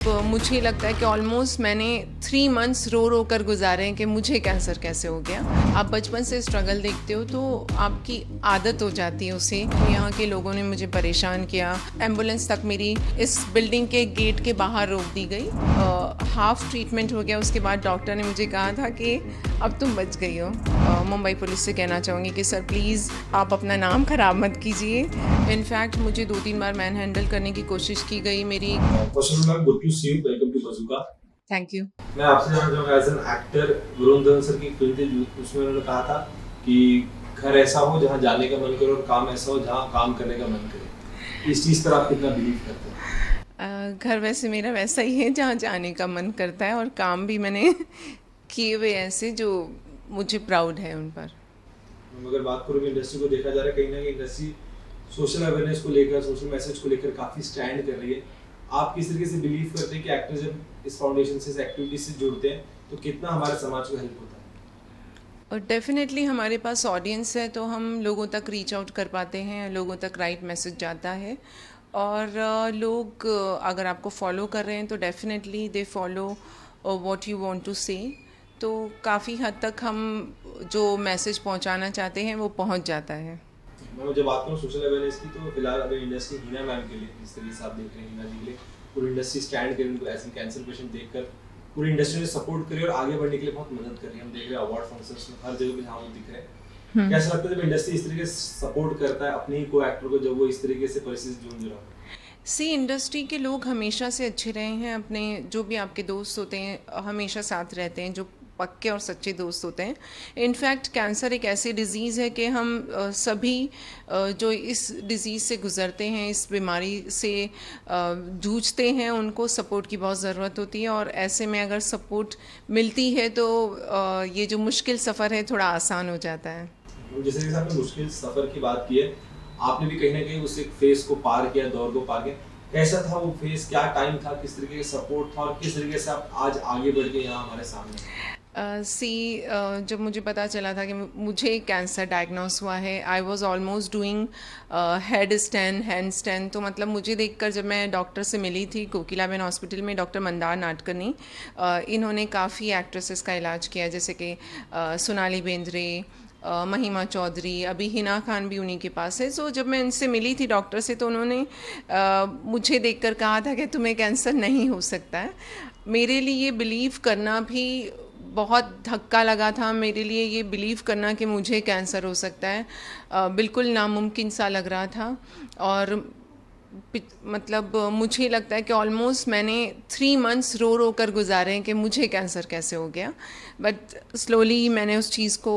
मुझे लगता है कि ऑलमोस्ट मैंने 3 मंथ्स रो रो कर गुजारे हैं कि मुझे कैंसर कैसे हो गया। आप बचपन से स्ट्रगल देखते हो तो आपकी आदत हो जाती है उसे। यहाँ के लोगों ने मुझे परेशान किया, एम्बुलेंस तक मेरी इस बिल्डिंग के गेट के बाहर रोक दी गई। हाफ ट्रीटमेंट हो गया, उसके बाद डॉक्टर ने मुझे कहा था कि अब तुम बच गई हो। मुंबई पुलिस से कहना चाहूँगी कि सर प्लीज़ आप अपना नाम ख़राब मत कीजिए। इनफैक्ट मुझे 2-3 बार मैन हैंडल करने की कोशिश की गई। मेरी good to see you, welcome to Bazooka. Thank you. मैं आपसे जानना चाहूँगा, as an actor Varun Dhawan sir की फिल्म थी उसमें उन्होंने कहा था कि घर ऐसा हो जहाँ जाने का मन करे और काम ऐसा हो जहाँ काम करने का मन करे। इस चीज़ पर आप कितना बिलीव करते हैं? घर वैसे मेरा वैसा ही है जहाँ जाने का मन करता है, और काम भी मैंने किए हुए ऐसे जो मुझे प्राउड है उन पर। अगर बात करूँ, इंडस्ट्री को देखा जा रहा है कहीं ना कहीं इंडस्ट्री सोशल अवेयरनेस को लेकर, सोशल मैसेज को लेकर काफ़ी स्टैंड कर रही है। आप किस तरीके से बिलीव करते हैं कि एक्टर जब इस फाउंडेशन से, इस एक्टिविटी से जुड़ते हैं तो कितना हमारे समाज को हेल्प होता है? और डेफिनेटली हमारे पास ऑडियंस है तो हम लोगों तक रीच आउट कर पाते हैं, लोगों तक राइट मैसेज जाता है। और लोग अगर आपको फॉलो कर रहे हैं तो definitely they follow what you want to say. तो काफ़ी हद तक हम जो मैसेज पहुंचाना चाहते हैं वो पहुंच जाता है। मैं जब बात करूँ सोशल अवेयरनेस की, तो फिलहाल अगर इंडस्ट्री हिना मैम के लिए जिस तरीके से आप देख रहे हैं, हिना जी के लिए पूरी इंडस्ट्री स्टैंड करी, उनको ऐसे कैंसर पेशेंट देखकर पूरी इंडस्ट्री ने सपोर्ट करी और आगे बढ़ने के लिए बहुत मदद करी। हम देख रहे हैं अवार्ड फंक्शंस में हर जगह पे जहाँ वो दिख रहे हैं। कैसा लगता है जब इंडस्ट्री इस तरीके से सपोर्ट करता है अपने ही को एक्टर को, जब वो इस तरीके से परिस्थिति से जूझ रहा हो? इंडस्ट्री के लोग हमेशा से अच्छे रहे हैं। अपने जो भी आपके दोस्त होते हैं हमेशा साथ रहते हैं, जो पक्के और सच्चे दोस्त होते हैं। इनफैक्ट कैंसर एक ऐसी डिज़ीज़ है कि हम सभी जो इस डिज़ीज़ से गुज़रते हैं, इस बीमारी से जूझते हैं, उनको सपोर्ट की बहुत ज़रूरत होती है। और ऐसे में अगर सपोर्ट मिलती है तो ये जो मुश्किल सफ़र है थोड़ा आसान हो जाता है। जैसे कि आपने मुश्किल सफर की बात की है, आपने भी कहीं ना कहीं उस एक फेज को पार किया, दौर को पार किया। कैसा था वो फेज, क्या टाइम था, किस तरीके का सपोर्ट था और किस तरीके से आप आज आगे बढ़ के यहाँ हमारे सामने? जब मुझे पता चला था कि मुझे कैंसर डायग्नोस हुआ है, I was almost doing head stand, hand stand. तो मतलब मुझे देखकर जब मैं डॉक्टर से मिली थी कोकिलाबेन हॉस्पिटल में, डॉक्टर मंदार नाडकर्णी, इन्होंने काफ़ी एक्ट्रेसेस का इलाज किया, जैसे कि सोनाली बेंद्रे, महिमा चौधरी, अभी हिना खान भी उन्हीं के पास है। सो जब मैं इनसे मिली थी डॉक्टर से तो उन्होंने मुझे देखकर कहा था कि तुम्हें कैंसर नहीं हो सकता है। मेरे लिए ये बिलीव करना भी बहुत धक्का लगा था। मेरे लिए ये बिलीव करना कि मुझे कैंसर हो सकता है बिल्कुल नामुमकिन सा लग रहा था। और मतलब मुझे लगता है कि ऑलमोस्ट मैंने 3 मंथ्स रो रो कर गुजारे हैं कि मुझे कैंसर कैसे हो गया। बट स्लोली मैंने उस चीज़ को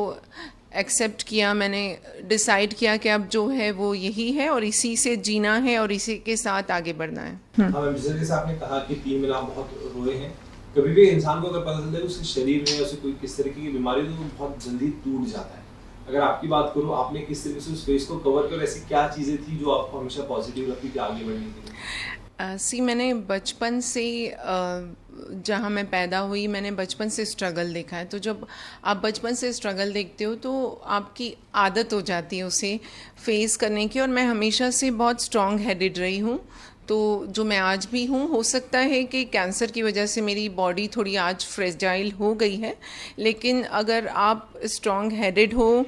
एक्सेप्ट किया। मैंने डिसाइड किया कि अब जो है वो यही है और इसी से जीना है और इसी के साथ आगे बढ़ना है। हाँ मैम, जैसे आपने कहा कि 3 महीने आप बहुत रोए हैं। कभी भी इंसान को अगर पता चलता है कि उसके शरीर में उसे कोई किस तरीके की बीमारी है तो वो बहुत जल्दी टूट जाता है। अगर आपकी बात करूँ, आपने किस तरीके से उस फेज को कवर कर, ऐसी क्या चीज़ें थी जो आपको हमेशा पॉजिटिव रखती थी आगे बढ़ने के लिए? मैंने बचपन से जहाँ मैं पैदा हुई, मैंने बचपन से स्ट्रगल देखा है। तो जब आप बचपन से स्ट्रगल देखते हो तो आपकी आदत हो जाती है उसे फेस करने की। और मैं हमेशा से बहुत स्ट्रॉन्ग हेडेड रही हूँ, तो जो मैं आज भी हूँ, हो सकता है कि कैंसर की वजह से मेरी बॉडी थोड़ी आज फ्रेजाइल हो गई है, लेकिन अगर आप स्ट्रॉन्ग हेडेड हो,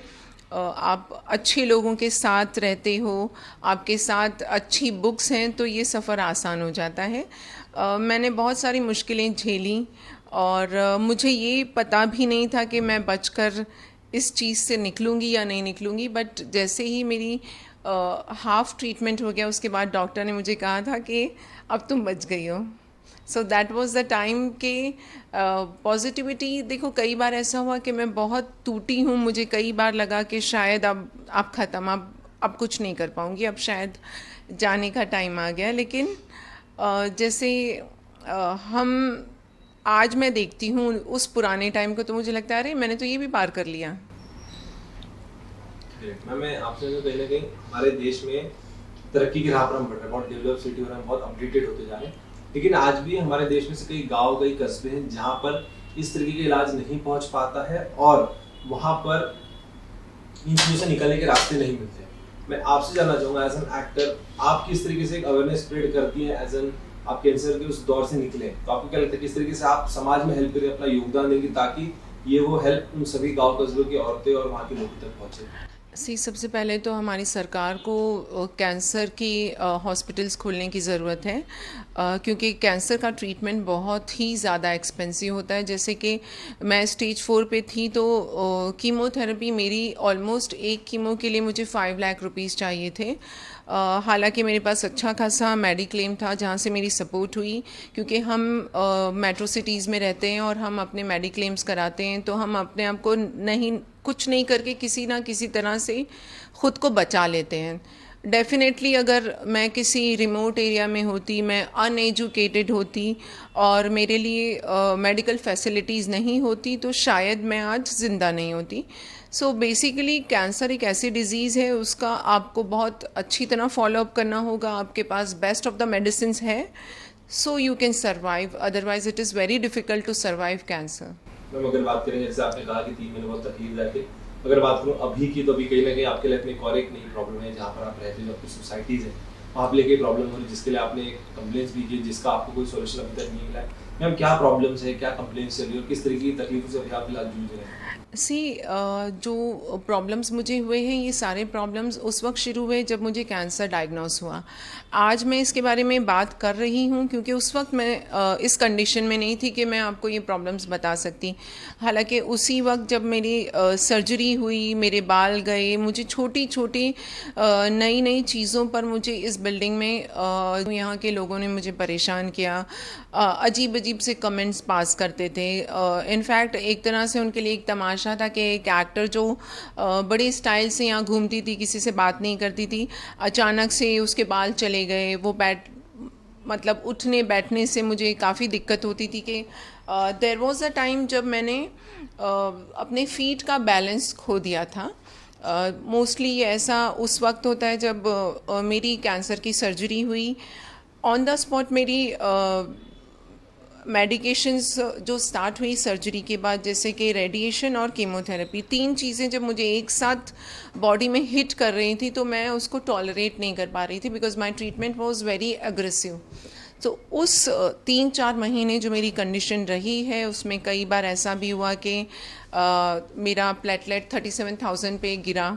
आप अच्छे लोगों के साथ रहते हो, आपके साथ अच्छी बुक्स हैं, तो ये सफ़र आसान हो जाता है। मैंने बहुत सारी मुश्किलें झेली और मुझे ये पता भी नहीं था कि मैं बचकर इस चीज़ से निकलूँगी या नहीं निकलूँगी। बट जैसे ही मेरी हाफ ट्रीटमेंट हो गया, उसके बाद डॉक्टर ने मुझे कहा था कि अब तुम बच गई हो। So that was the time के पॉजिटिविटी। देखो, कई बार ऐसा हुआ कि मैं बहुत टूटी हूँ, मुझे कई बार लगा कि शायद अब ख़त्म, अब कुछ नहीं कर पाऊँगी, अब शायद जाने का टाइम आ गया। लेकिन जैसे हम आज मैं देखती हूँ उस पुराने टाइम को, तो मुझे लगता है अरे मैंने तो ये भी पार कर लिया। मैं आपसे कहीं ना कहीं हमारे देश में तरक्की की राह पर हम बढ़ रहे हैं, बहुत डेवलप सिटी हो रहा है, बहुत अपडेटेड होते जा रहे हैं। लेकिन आज भी हमारे देश में से कई गांव, कई कस्बे हैं जहां पर इस तरीके का इलाज नहीं पहुंच पाता है और वहां पर इन चीज़ों से निकलने के रास्ते नहीं मिलते। मैं आपसे जानना चाहूँगा, एज एन एक्टर आप किस तरीके से एक अवेयरनेस स्प्रेड करती हैं एज एन आप कैंसर के उस दौर से निकले, तो आपको क्या लगता है किस तरीके से आप समाज में हेल्प करें, अपना योगदान देंगे ताकि ये वो हेल्प उन सभी गाँव कस्बों की औरतें और वहाँ के लोगों तक पहुँचे? सबसे पहले तो हमारी सरकार को कैंसर की हॉस्पिटल्स खोलने की ज़रूरत है, क्योंकि कैंसर का ट्रीटमेंट बहुत ही ज़्यादा एक्सपेंसिव होता है। जैसे कि मैं स्टेज 4 पे थी तो कीमोथेरेपी मेरी ऑलमोस्ट एक कीमो के लिए मुझे 5 लाख रुपीस चाहिए थे। हालांकि मेरे पास अच्छा खासा मेडिक्लेम था जहाँ से मेरी सपोर्ट हुई, क्योंकि हम मेट्रो सिटीज़ में रहते हैं और हम अपने मेडिक्लेम्स कराते हैं, तो हम अपने आप को कुछ नहीं करके किसी ना किसी तरह से ख़ुद को बचा लेते हैं। डेफ़िनेटली अगर मैं किसी रिमोट एरिया में होती, मैं अनएजुकेटेड होती और मेरे लिए मेडिकल फैसिलिटीज़ नहीं होती, तो शायद मैं आज ज़िंदा नहीं होती। सो बेसिकली कैंसर एक ऐसी डिज़ीज़ है, उसका आपको बहुत अच्छी तरह फॉलोअप करना होगा। आपके पास बेस्ट ऑफ द मेडिसिन्स है, so you can survive, otherwise it is very difficult to survive cancer. Ma'am अगर बात करें, जैसे आपने कहा कि 3 महीने बहुत तकलीफदायक थे, अगर बात करूँ अभी की, तो अभी कहीं ना कहीं आपके लाइफ में एक और एक नई प्रॉब्लम है जहाँ पर आप रहते हैं, जो आपकी सोसाइटीज़ है वहाँ पर लेके प्रॉब्लम हो रही है, जिसके लिए आपने एक कंप्लेंट्स भी की, जिसका आपको कोई सोल्यूशन अभी तक नहीं मिला है। मैम क्या प्रॉब्लम्स है, क्या कंप्लेंट्स चल रही है और किस तरीके की तकलीफों से अभी आप फिलहाल जूझ रहे हैं? जो प्रॉब्लम्स मुझे हुए हैं, ये सारे प्रॉब्लम्स उस वक्त शुरू हुए जब मुझे कैंसर डायग्नोस हुआ। आज मैं इसके बारे में बात कर रही हूँ क्योंकि उस वक्त मैं इस कंडीशन में नहीं थी कि मैं आपको ये प्रॉब्लम्स बता सकती। हालांकि उसी वक्त जब मेरी सर्जरी हुई, मेरे बाल गए, मुझे छोटी छोटी नई नई चीज़ों पर मुझे इस बिल्डिंग में यहाँ के लोगों ने मुझे परेशान किया। अजीब अजीब से कमेंट्स पास करते थे। इनफैक्ट एक तरह से उनके लिए एक तमाशा था कि एक एक्टर जो बड़े स्टाइल से यहाँ घूमती थी, किसी से बात नहीं करती थी, अचानक से उसके बाल चले गए। वो मतलब उठने बैठने से मुझे काफ़ी दिक्कत होती थी कि देयर वाज अ टाइम जब मैंने अपने फीट का बैलेंस खो दिया था। मोस्टली ऐसा उस वक्त होता है जब मेरी कैंसर की सर्जरी हुई। ऑन द स्पॉट मेरी मेडिकेशंस जो स्टार्ट हुई सर्जरी के बाद, जैसे कि रेडिएशन और कीमोथेरेपी, 3 चीज़ें जब मुझे एक साथ बॉडी में हिट कर रही थी तो मैं उसको टॉलरेट नहीं कर पा रही थी, because my treatment was very aggressive. तो उस 3-4 महीने जो मेरी कंडीशन रही है, उसमें कई बार ऐसा भी हुआ कि मेरा प्लेटलेट 37,000 पे गिरा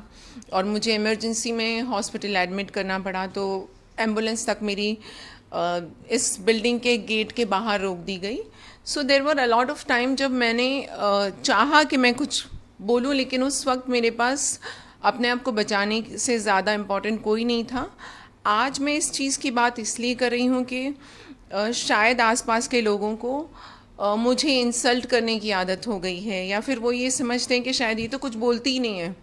और मुझे इमरजेंसी में हॉस्पिटल एडमिट करना पड़ा। तो एम्बुलेंस तक मेरी इस बिल्डिंग के गेट के बाहर रोक दी गई। So there were a lot of time जब मैंने चाहा कि मैं कुछ बोलूं, लेकिन उस वक्त मेरे पास अपने आप को बचाने से ज़्यादा इम्पॉर्टेंट कोई नहीं था। आज मैं इस चीज़ की बात इसलिए कर रही हूँ कि शायद आसपास के लोगों को मुझे इंसल्ट करने की आदत हो गई है, या फिर वो ये समझते हैं कि शायद ये तो कुछ बोलती ही नहीं है।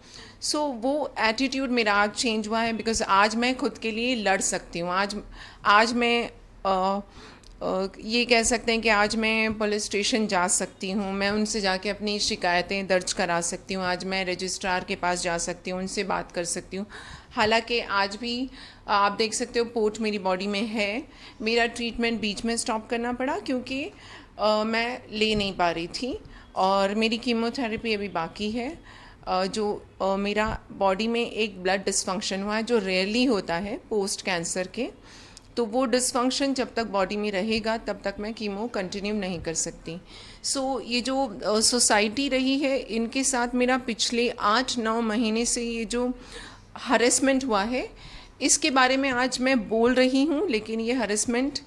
सो वो एटीट्यूड मेरा आज चेंज हुआ है, बिकॉज़ आज मैं खुद के लिए लड़ सकती हूँ। आज मैं ये कह सकते हैं कि आज मैं पुलिस स्टेशन जा सकती हूँ, मैं उनसे जाके अपनी शिकायतें दर्ज करा सकती हूँ। आज मैं रजिस्ट्रार के पास जा सकती हूँ, उनसे बात कर सकती हूँ। हालांकि आज भी आप देख सकते हो पोर्ट मेरी बॉडी में है। मेरा ट्रीटमेंट बीच में स्टॉप करना पड़ा क्योंकि मैं ले नहीं पा रही थी और मेरी कीमोथेरेपी अभी बाकी है। जो मेरा बॉडी में एक ब्लड डिसफंक्शन हुआ है जो रेयरली होता है पोस्ट कैंसर के, तो वो डिसफंक्शन जब तक बॉडी में रहेगा तब तक मैं कीमो कंटिन्यू नहीं कर सकती। सो ये जो सोसाइटी रही है, इनके साथ मेरा पिछले 8-9 महीने से ये जो हरेसमेंट हुआ है, इसके बारे में आज मैं बोल रही हूँ, लेकिन ये हरेसमेंट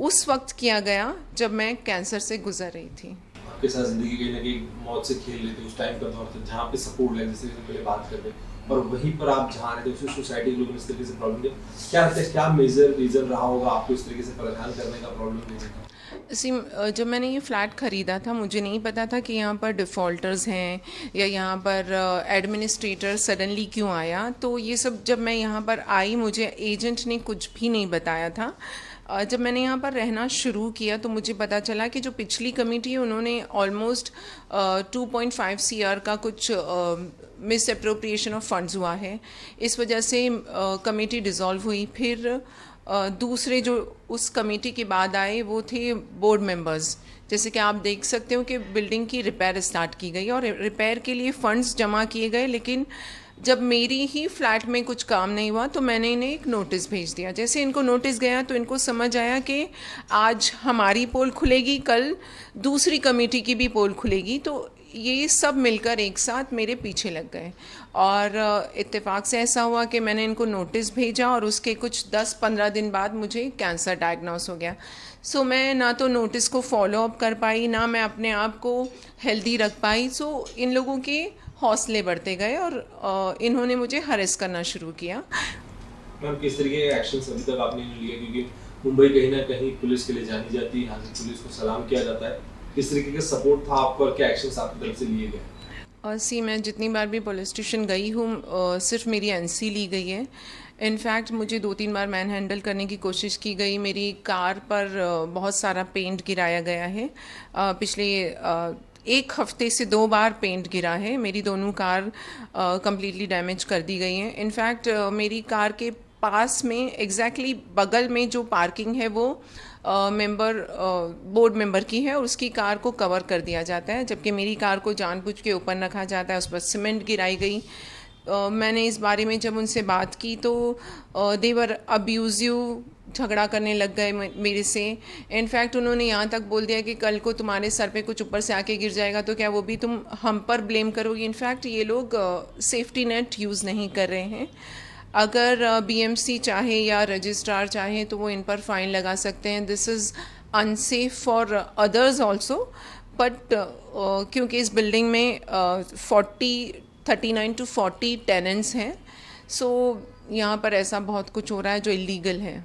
उस वक्त किया गया जब मैं कैंसर से गुजर रही थी। आपके साथ ज़िंदगी कहीं ना कहीं मौत से खेल रहे थे उस टाइम का दौर था, जहाँ पे सपोर्ट है, जैसे पहले बात कर रहे, और वहीं पर आप जहाँ रहते उस सोसाइटी के लोगों ने इस तरीके से प्रॉब्लम दिया। क्या लगता है क्या मेजर रीज़न रहा होगा आपको इस तरीके से परेशान करने का, प्रॉब्लम देने का? जब मैंने ये फ़्लैट ख़रीदा था, मुझे नहीं पता था कि यहाँ पर डिफ़ॉल्टर्स हैं या यहाँ पर एडमिनिस्ट्रेटर सडनली क्यों आया। तो ये सब जब मैं यहाँ पर आई, मुझे एजेंट ने कुछ भी नहीं बताया था। जब मैंने यहाँ पर रहना शुरू किया तो मुझे पता चला कि जो पिछली कमेटी है उन्होंने ऑलमोस्ट 2.5 CR का कुछ मिस अप्रोप्रिएशन ऑफ फंड्स हुआ है। इस वजह से कमेटी डिज़ोल्व हुई। फिर दूसरे जो उस कमेटी के बाद आए वो थे बोर्ड मेंबर्स। जैसे कि आप देख सकते हो कि बिल्डिंग की रिपेयर स्टार्ट की गई और रिपेयर के लिए फ़ंड्स जमा किए गए, लेकिन जब मेरी ही फ्लैट में कुछ काम नहीं हुआ तो मैंने इन्हें एक नोटिस भेज दिया। जैसे इनको नोटिस गया तो इनको समझ आया कि आज हमारी पोल खुलेगी, कल दूसरी कमेटी की भी पोल खुलेगी, तो ये सब मिलकर एक साथ मेरे पीछे लग गए। और इत्तेफाक से ऐसा हुआ कि मैंने इनको नोटिस भेजा और उसके कुछ 10-15 दिन बाद मुझे कैंसर डायग्नोस हो गया। सो मैं ना तो नोटिस को फॉलो अप कर पाई, ना मैं अपने आप को हेल्दी रख पाई। सो इन लोगों के हौसले बढ़ते गए और इन्होंने मुझे हरेस करना शुरू किया। मैम, किस तरीके के एक्शंस अभी तक आपने लिए, क्योंकि मुंबई कहीं ना कहीं पुलिस के लिए जानी जाती है, यहाँ से पुलिस को सलाम किया जाता है, किस तरीके का सपोर्ट था आपको और क्या एक्शंस आपकी तरफ से लिए गए? मैं जितनी बार भी पुलिस स्टेशन गई हूँ सिर्फ मेरी एनसी ली गई है। इनफैक्ट मुझे 2-3 बार मैन हैंडल करने की कोशिश की गई। मेरी कार पर बहुत सारा पेंट गिराया गया है। पिछले 1 हफ्ते से 2 बार पेंट गिरा है। मेरी दोनों कार कम्प्लीटली डैमेज कर दी गई हैं। इनफैक्ट मेरी कार के पास में एग्जैक्टली बगल में जो पार्किंग है वो बोर्ड मेंबर की है और उसकी कार को कवर कर दिया जाता है, जबकि मेरी कार को जानबूझ के ऊपर रखा जाता है, उस पर सीमेंट गिराई गई। मैंने इस बारे में जब उनसे बात की तो देवर अब्यूज़िव, झगड़ा करने लग गए मेरे से। इनफैक्ट उन्होंने यहाँ तक बोल दिया कि कल को तुम्हारे सर पे कुछ ऊपर से आके गिर जाएगा तो क्या वो भी तुम हम पर ब्लेम करोगी। इनफैक्ट ये लोग सेफ्टी नेट यूज़ नहीं कर रहे हैं। अगर बीएमसी चाहे या रजिस्ट्रार चाहे तो वो इन पर फ़ाइन लगा सकते हैं। This is unsafe for others also, but क्योंकि इस बिल्डिंग में 39 to 40 टेनेंट्स हैं, सो यहाँ पर ऐसा बहुत कुछ हो रहा है जो इलीगल है।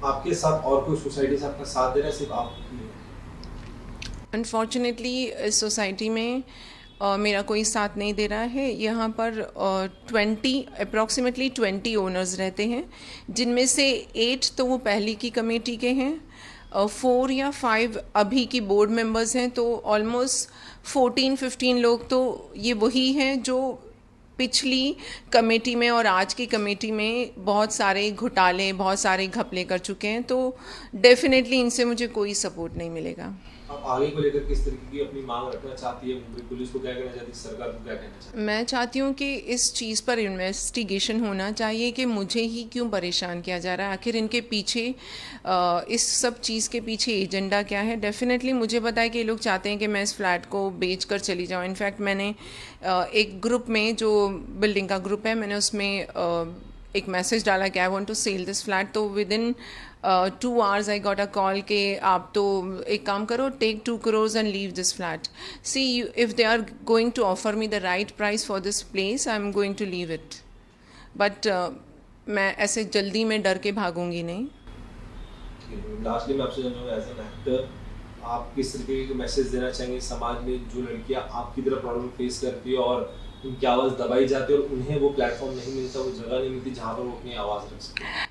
आपके साथ और कोई सोसाइटी से आपका साथ दे रहा है, सिर्फ आप? अनफॉर्चुनेटली इस सोसाइटी में मेरा कोई साथ नहीं दे रहा है। यहाँ पर अप्रॉक्सीमेटली 20 ओनर्स रहते हैं, जिनमें से 8 तो वो पहली की कमेटी के हैं, 4 या 5 अभी की बोर्ड मेंबर्स हैं, तो ऑलमोस्ट 14-15 लोग तो ये वही हैं जो पिछली कमेटी में और आज की कमेटी में बहुत सारे घोटाले, बहुत सारे घपले कर चुके हैं। तो डेफिनेटली इनसे मुझे कोई सपोर्ट नहीं मिलेगा। आप आगे को लेकर किस तरीके की अपनी मांग रखना चाहती है? मुंबई पुलिस को क्या कहना चाहती है, सरकार को क्या कहना चाहती है? मैं चाहती हूँ कि इस चीज़ पर इन्वेस्टिगेशन होना चाहिए कि मुझे ही क्यों परेशान किया जा रहा है, आखिर इनके पीछे इस सब चीज़ के पीछे एजेंडा क्या है। डेफिनेटली मुझे पता है कि ये लोग चाहते हैं कि मैं इस फ्लैट को बेच कर चली जाऊँ। इनफैक्ट मैंने एक ग्रुप में, जो बिल्डिंग का ग्रुप है, मैंने उसमें एक मैसेज डाला कि I want to sell this flat. तो within 2 hours I got a call कि आप तो एक काम करो, take 2 crores and leave this flat. See, if they are going to offer me the right price for this place, I am going to leave it. But मैं ऐसे जल्दी में डर के भागूंगी नहीं। लास्टली मैं आपसे जानूंगा, एज एन एक्टर आप किस तरीके के मैसेज देना चाहेंगे समाज में जो लड़कियां आपकी तरह प्रॉब्लम फेस करती है और उनकी आवाज़ दबाई जाती है और उन्हें वो प्लेटफॉर्म नहीं मिलता, वो जगह नहीं मिलती जहाँ पर वो अपनी आवाज़ रख सकें?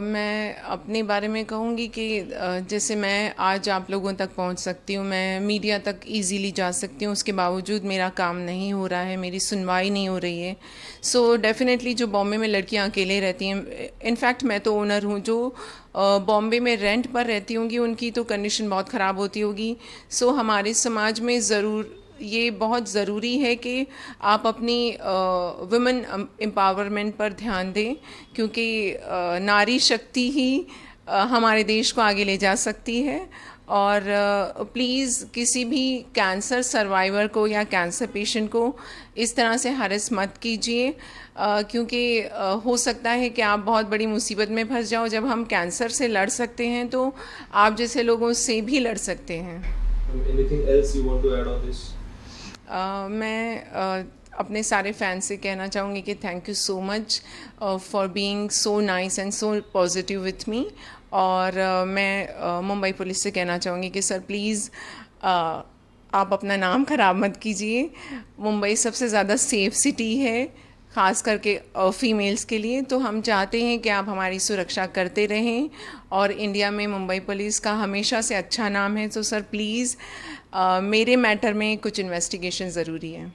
मैं अपने बारे में कहूँगी कि जैसे मैं आज आप लोगों तक पहुँच सकती हूँ, मैं मीडिया तक इजीली जा सकती हूँ, उसके बावजूद मेरा काम नहीं हो रहा है, मेरी सुनवाई नहीं हो रही है। सो डेफिनेटली जो बॉम्बे में लड़कियाँ अकेले रहती हैं, इनफैक्ट मैं तो ओनर हूँ, जो बॉम्बे में रेंट पर रहती होंगी उनकी तो कंडीशन बहुत ख़राब होती होगी। सो हमारे समाज में ज़रूर ये बहुत ज़रूरी है कि आप अपनी वुमेन एम्पावरमेंट पर ध्यान दें, क्योंकि नारी शक्ति ही हमारे देश को आगे ले जा सकती है। और प्लीज़ किसी भी कैंसर सर्वाइवर को या कैंसर पेशेंट को इस तरह से हरेस मत कीजिए, क्योंकि हो सकता है कि आप बहुत बड़ी मुसीबत में फंस जाओ। जब हम कैंसर से लड़ सकते हैं तो आप जैसे लोगों से भी लड़ सकते हैं। Anything else you want to add on this? मैं अपने सारे फैंस से कहना चाहूँगी कि thank you so much for being so nice and so positive with me. और मैं मुंबई पुलिस से कहना चाहूँगी कि सर प्लीज़ आप अपना नाम ख़राब मत कीजिए। मुंबई सबसे ज़्यादा सेफ़ सिटी है, ख़ास करके फ़ीमेल्स के लिए। तो हम चाहते हैं कि आप हमारी सुरक्षा करते रहें और इंडिया में मुंबई पुलिस का हमेशा से अच्छा नाम है। तो सर प्लीज़ मेरे मैटर में कुछ इन्वेस्टिगेशन ज़रूरी है।